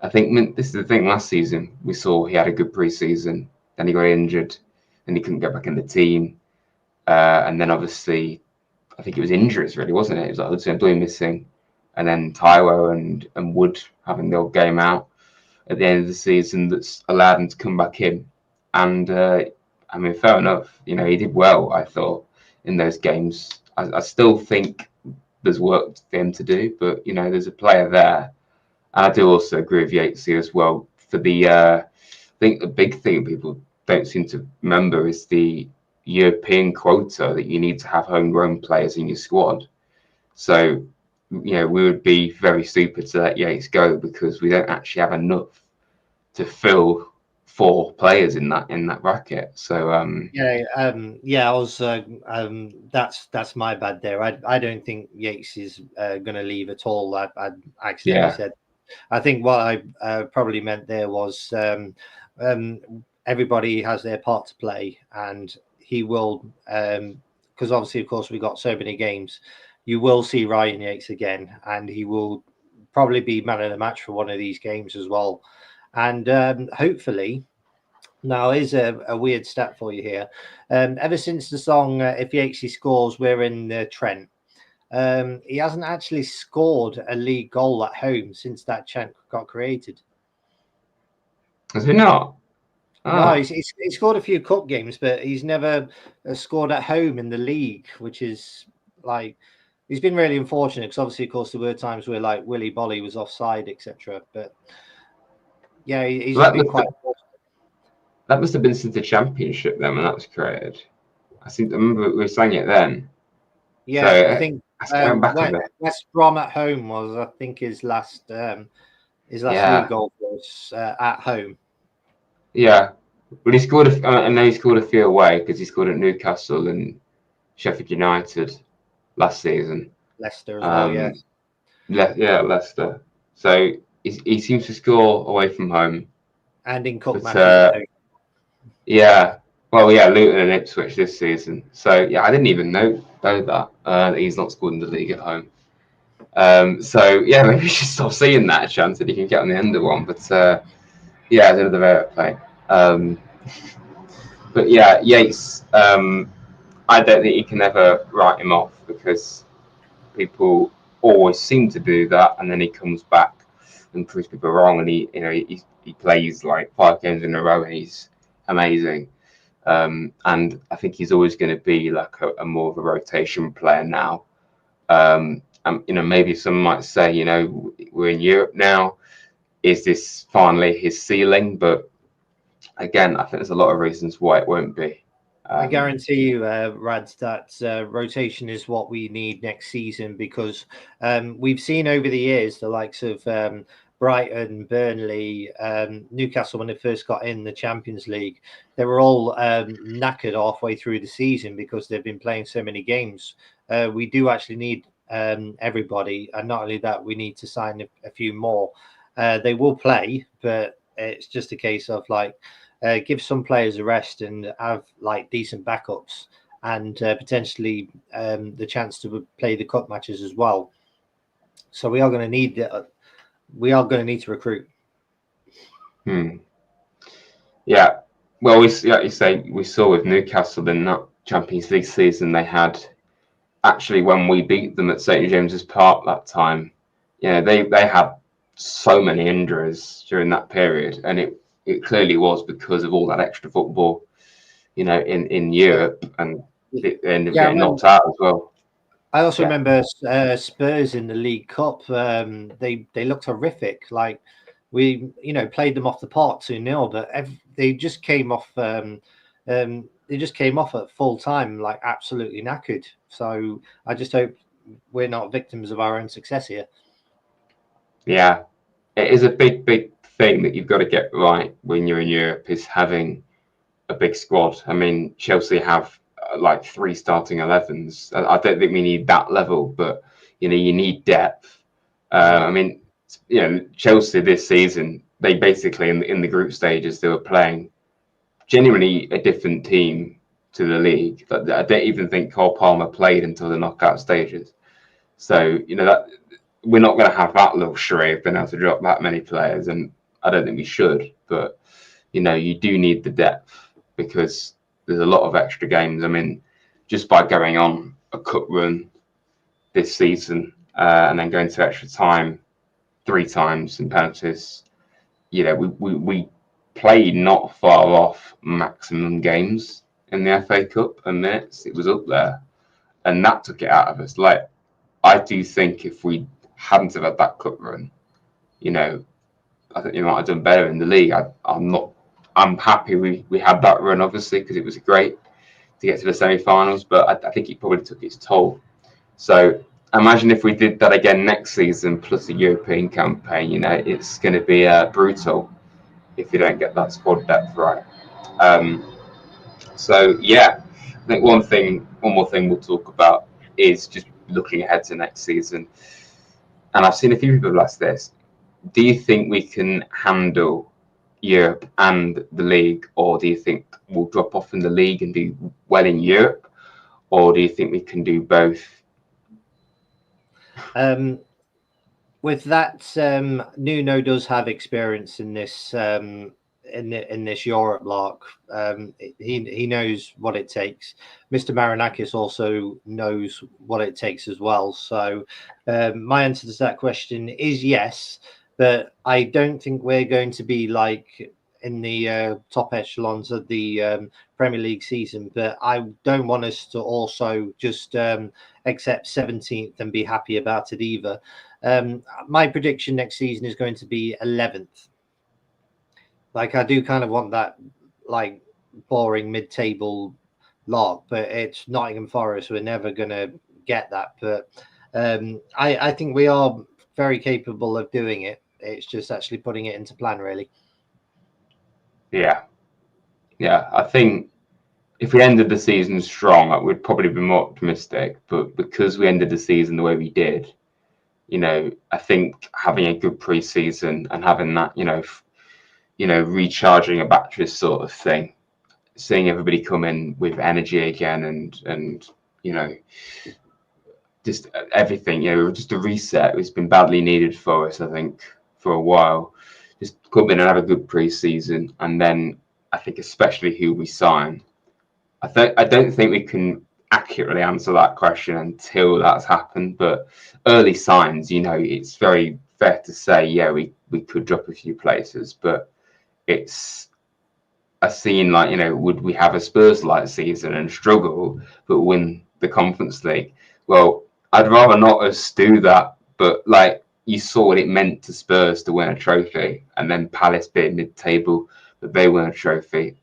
I think this is the thing. Last season, we saw he had a good pre-season. Then he got injured, and he couldn't get back in the team. And then obviously, I think it was injuries, really, wasn't it? It was like Hudson-Odoi missing, and then Taiwo and Wood having the old game out at the end of the season that's allowed him to come back in. And I mean, fair enough. He did well, I thought, in those games. I still think there's work for him to do, but there's a player there. And I do also agree with Yatesy as well. For I think the big thing people don't seem to remember is the European quota that you need to have homegrown players in your squad. So, we would be very stupid to let Yates go because we don't actually have enough to fill 4 players in that bracket. So I was that's my bad there. I don't think Yates is going to leave at all. I accidentally said. I think what I probably meant there was everybody has their part to play, and he will because obviously, of course, we got so many games, you will see Ryan Yates again, and he will probably be man of the match for one of these games as well. And hopefully, now here's a weird stat for you here. Ever since the song "If Yates Scores, We're in Trent," he hasn't actually scored a league goal at home since that chant got created. Has he not? No, he's scored a few cup games, but he's never scored at home in the league, which is like, he's been really unfortunate because obviously, of course, there were times where like Willy Bolly was offside, etc. But yeah, he's Well, been quite. that must have been since the championship then when that was created. I remember we sang it then. Yeah, so, I think West Brom at home was, I think, his last league goal was at home. Yeah, well, he scored. I know he scored a few away because he scored at Newcastle and Sheffield United last season. Leicester as well, yeah. Leicester. So he seems to score away from home and in cup matches. Yeah, well, yeah, Luton and Ipswich this season. So yeah, I didn't even know that he's not scored in the league at home. So yeah, maybe we should stop seeing that chance that he can get on the end of one. But yeah, it's another very play. But yeah, Yates, I don't think you can ever write him off because people always seem to do that, and then he comes back and proves people wrong, and he plays like 5 games in a row, and he's amazing. And I think he's always going to be like a more of a rotation player now. And maybe some might say, we're in Europe now. Is this finally his ceiling? But again, I think there's a lot of reasons why it won't be. I guarantee you, Rads, that rotation is what we need next season because we've seen over the years the likes of Brighton, Burnley, Newcastle when they first got in the Champions League. They were all knackered halfway through the season because they've been playing so many games. We do actually need everybody, and not only that, we need to sign a few more. They will play, but it's just a case of like, give some players a rest and have like decent backups and potentially the chance to play the cup matches as well. So we are going to need to recruit. Yeah, well, like you say, we saw with Newcastle in that Champions League season, they had actually when we beat them at St James's Park that time, they had so many injuries during that period, and it clearly was because of all that extra football, in Europe, and it ended up getting knocked out as well. I also remember Spurs in the League Cup. They looked horrific. Like we, played them off the park 2-0, but they just came off. They just came off at full time, like absolutely knackered. So I just hope we're not victims of our own success here. Yeah, it is a big thing that you've got to get right when you're in Europe, is having a big squad. I mean, Chelsea have like 3 starting 11s. I don't think we need that level, but you need depth. I mean, Chelsea this season, they basically in the group stages, they were playing genuinely a different team to the league. I don't even think Cole Palmer played until the knockout stages. So that we're not going to have that luxury of being able to drop that many players, and I don't think we should. But you do need the depth because there's a lot of extra games. I mean, just by going on a cup run this season and then going to extra time 3 times in penalties, we played not far off maximum games in the FA Cup and minutes. It was up there, and that took it out of us. Like, I do think if we hadn't have had that cup run, I think you might have done better in the league. I'm happy we had that run, obviously, because it was great to get to the semi-finals, but I think it probably took its toll. So imagine if we did that again next season, plus a European campaign. It's going to be brutal if you don't get that squad depth right. So yeah, I think one more thing we'll talk about is just looking ahead to next season. And I've seen a few people have asked this: do you think we can handle Europe and the league, or do you think we'll drop off in the league and do well in Europe, or do you think we can do both? With that, Nuno does have experience in this in this Europe lark. He knows what it takes. Mr. Marinakis also knows what it takes as well. So my answer to that question is yes, but I don't think we're going to be like in the top echelons of the Premier League season. But I don't want us to also just accept 17th and be happy about it either. My prediction next season is going to be 11th. Like, I do kind of want that, like, boring mid-table lot, but it's Nottingham Forest. We're never going to get that. But I think we are very capable of doing it. It's just actually putting it into plan, really. Yeah. I think if we ended the season strong, I would probably be more optimistic. But because we ended the season the way we did, I think having a good pre-season and having that, recharging a batteries sort of thing, seeing everybody come in with energy again, and just everything, just a reset. It's been badly needed for us, I think, for a while. Just come in and have a good pre-season, and then I think especially who we sign. I don't think we can accurately answer that question until that's happened, but early signs, it's very fair to say, yeah, we could drop a few places, but it's a scene like, would we have a Spurs-like season and struggle but win the Conference League? Well, I'd rather not us do that, but like you saw what it meant to Spurs to win a trophy, and then Palace being mid-table, but they win a trophy.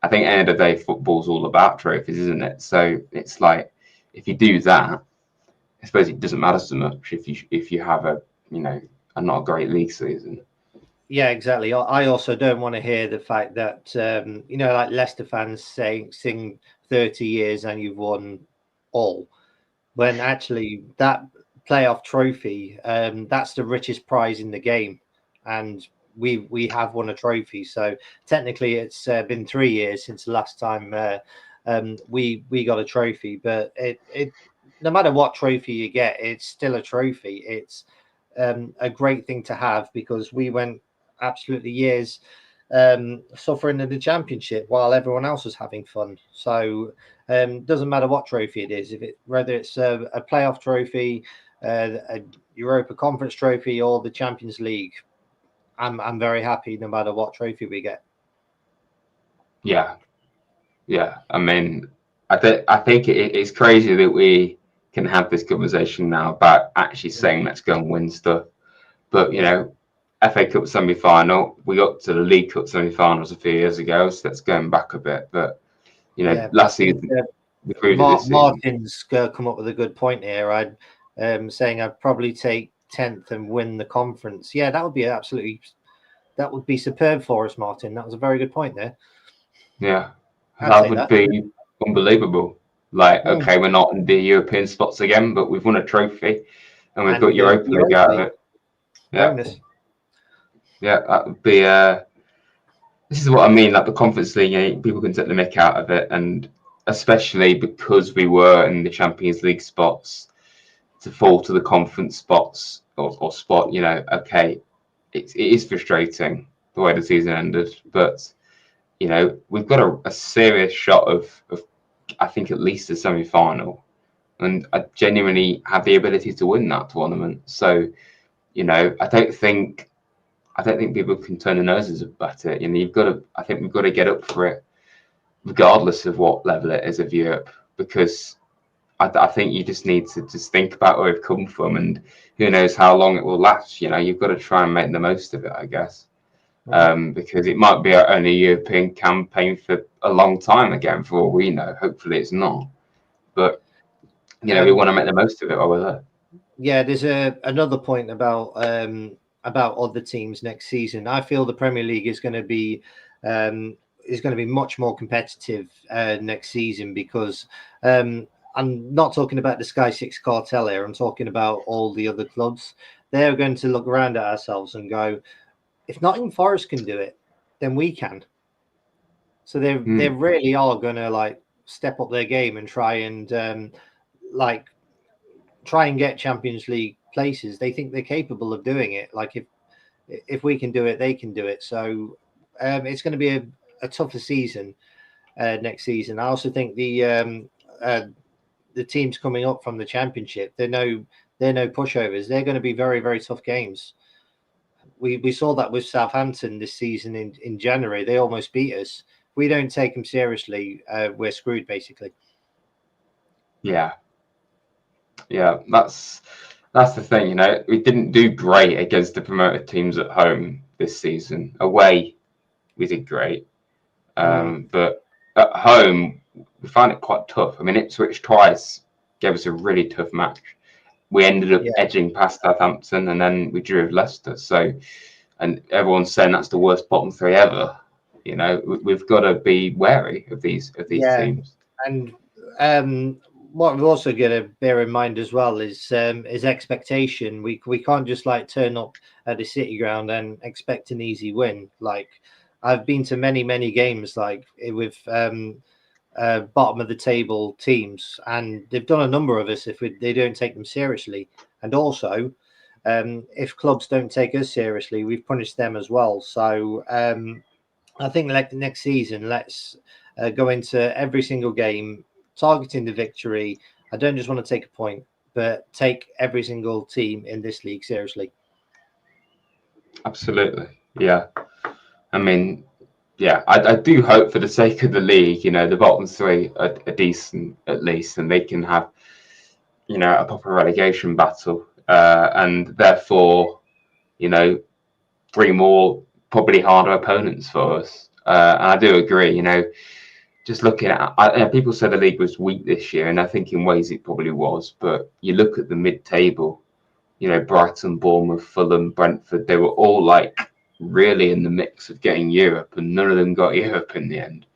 I think at the end of the day, football's all about trophies, isn't it? So it's like, if you do that, I suppose it doesn't matter so much if you have a not a great league season. Yeah, exactly. I also don't want to hear the fact that like Leicester fans sing 30 years and you've won all, when actually that playoff trophy, that's the richest prize in the game, and we have won a trophy. So technically, it's been 3 years since the last time we got a trophy. But it no matter what trophy you get, it's still a trophy. It's a great thing to have, because we went absolutely years suffering in the Championship while everyone else was having fun. So doesn't matter what trophy it is, whether it's a playoff trophy, a Europa Conference trophy, or the Champions League. I'm very happy no matter what trophy we get. Yeah. I mean, I think it's crazy that we can have this conversation now about actually saying let's go and win stuff. But FA Cup semi-final, we got to the League Cup semi-finals a few years ago, so that's going back a bit. But last season, we proved it this season. Martin's come up with a good point here. Saying I'd probably take 10th and win the conference. Yeah, that would be superb for us, Martin. That was a very good point there. Yeah, that would be unbelievable. Like, okay, we're not in the European spots again, but we've won a trophy and we've got Europa League out of it. Yeah. Bonus. Yeah, that would be. This is what I mean. Like the Conference League, people can take the mick out of it, and especially because we were in the Champions League spots, to fall to the conference spots or spot. Okay, it is frustrating the way the season ended, but we've got a serious shot of I think at least a semi-final, and I genuinely have the ability to win that tournament. So, I don't think people can turn their noses up at it. I think we've got to get up for it, regardless of what level it is of Europe, because I think you just need to just think about where we've come from, and who knows how long it will last. You've got to try and make the most of it, I guess. Because it might be our only European campaign for a long time again, for all we know. Hopefully it's not, but we want to make the most of it while we're there. Yeah, there's another point about other teams next season. I feel the Premier League is going to be much more competitive next season, because I'm not talking about the Sky Six cartel here. I'm talking about all the other clubs. They're going to look around at ourselves and go, if Nottingham Forest can do it, then we can. So they really are going to step up their game and try and get Champions League places. They think they're capable of doing it. Like if we can do it, they can do it. So it's going to be a tougher season next season. I also think the teams coming up from the Championship, they're no pushovers. They're going to be very, very tough games. We saw that with Southampton this season in January. They almost beat us. If we don't take them seriously, we're screwed, basically. Yeah, that's the thing. You know, we didn't do great against the promoted teams at home this season. Away, we did great, but at home we found it quite tough. I mean, Ipswich twice gave us a really tough match. We ended up edging past Southampton, and then we drew with Leicester. So, and everyone's saying that's the worst bottom three ever. You know, we've got to be wary of these teams. And what we've also got to bear in mind as well is expectation. We can't just like turn up at the City Ground and expect an easy win. Like I've been to many games like with bottom of the table teams, and they've done a number of us if they don't take them seriously. And also, if clubs don't take us seriously, we've punished them as well. So I think like next season, let's go into every single game targeting the victory. I don't just want to take a point, but take every single team in this league seriously. Absolutely, yeah. I mean, yeah, I do hope for the sake of the league, you know, the bottom three are decent at least, and they can have, you know, a proper relegation battle, and therefore, you know, 3 more probably harder opponents for us. And I do agree, you know, just looking at, people say the league was weak this year, and I think in ways it probably was, but you look at the mid-table, you know, Brighton, Bournemouth, Fulham, Brentford, they were all like really in the mix of getting Europe, and none of them got Europe in the end.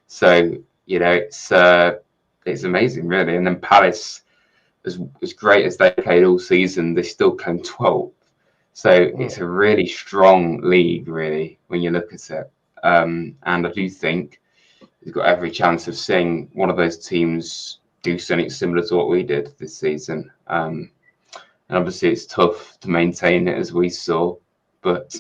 So, you know, it's amazing, really. And then Palace, as great as they played all season, they still came 12th. So it's a really strong league, really, when you look at it. And I do think we've got every chance of seeing one of those teams do something similar to what we did this season. And obviously it's tough to maintain it, as we saw, but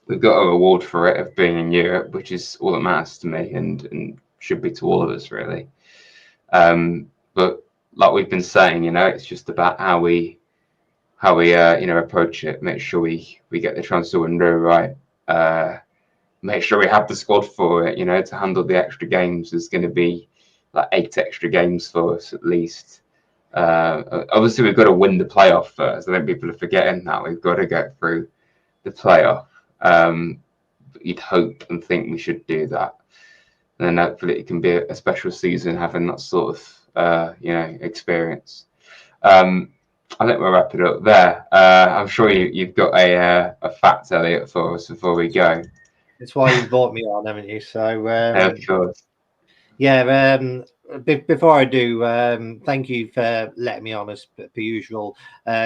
we've got a reward for it of being in Europe, which is all that matters to me and should be to all of us, really. But like we've been saying, you know, it's just about how we you know, approach it. Make sure we get the transfer window right. Make sure we have the squad for it, you know, to handle the extra games. There's going to be like 8 extra games for us at least. Obviously, we've got to win the playoff first. I think people are forgetting that. We've got to get through the playoff. You'd hope and think we should do that. And then hopefully it can be a special season having that sort of, you know, experience. I think we'll wrap it up there. I'm sure you've got a fact, Elliot, for us before we go. That's why you brought me on, haven't you? So, of course. Yeah, before I do, thank you for letting me on as per usual.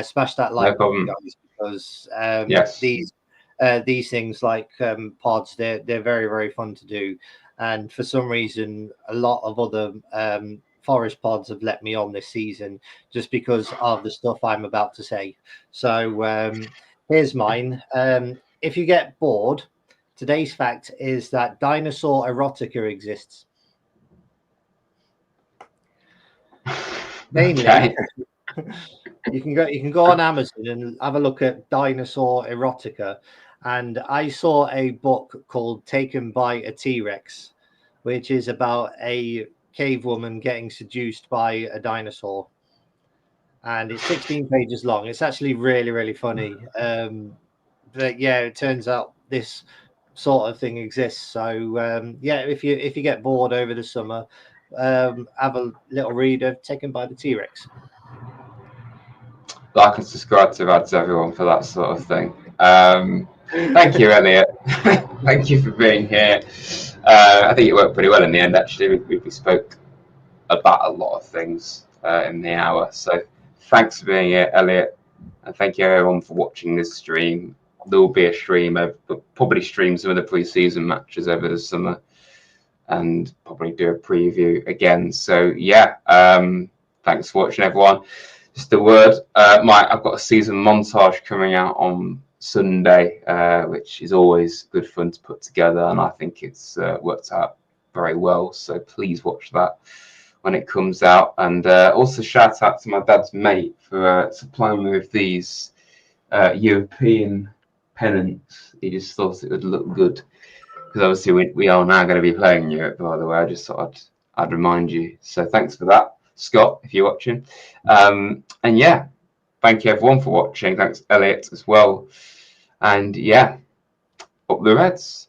Smash that like button, guys, because yes. these things like pods, they're very, very fun to do. And for some reason, a lot of other Forest pods have let me on this season just because of the stuff I'm about to say. So here's mine. If you get bored, today's fact is that dinosaur erotica exists. Mainly, okay. you can go on Amazon and have a look at dinosaur erotica. And I saw a book called Taken by a T-Rex, which is about a cave woman getting seduced by a dinosaur. And it's 16 pages long. It's actually really, really funny. But yeah, it turns out this sort of thing exists. So yeah, if you get bored over the summer, have a little read of Taken by the T-Rex. Like and subscribe to Rads, everyone, for that sort of thing. Thank you, Elliot. Thank you for being here. I think it worked pretty well in the end, actually. We spoke about a lot of things in the hour. So thanks for being here, Elliot. And thank you, everyone, for watching this stream. There will be a stream, probably stream some of the pre-season matches over the summer. and probably do a preview again. So yeah, thanks for watching, everyone. Just a word, I've got a season montage coming out on Sunday, which is always good fun to put together, and I think it's worked out very well. So please watch that when it comes out, and also shout out to my dad's mate for supplying me with these European pennants. He just thought it would look good, because obviously we are now going to be playing Europe, by the way. I just thought I'd remind you. So thanks for that, Scott, if you're watching. And yeah, thank you everyone for watching. Thanks, Elliot, as well. And yeah, up the Reds.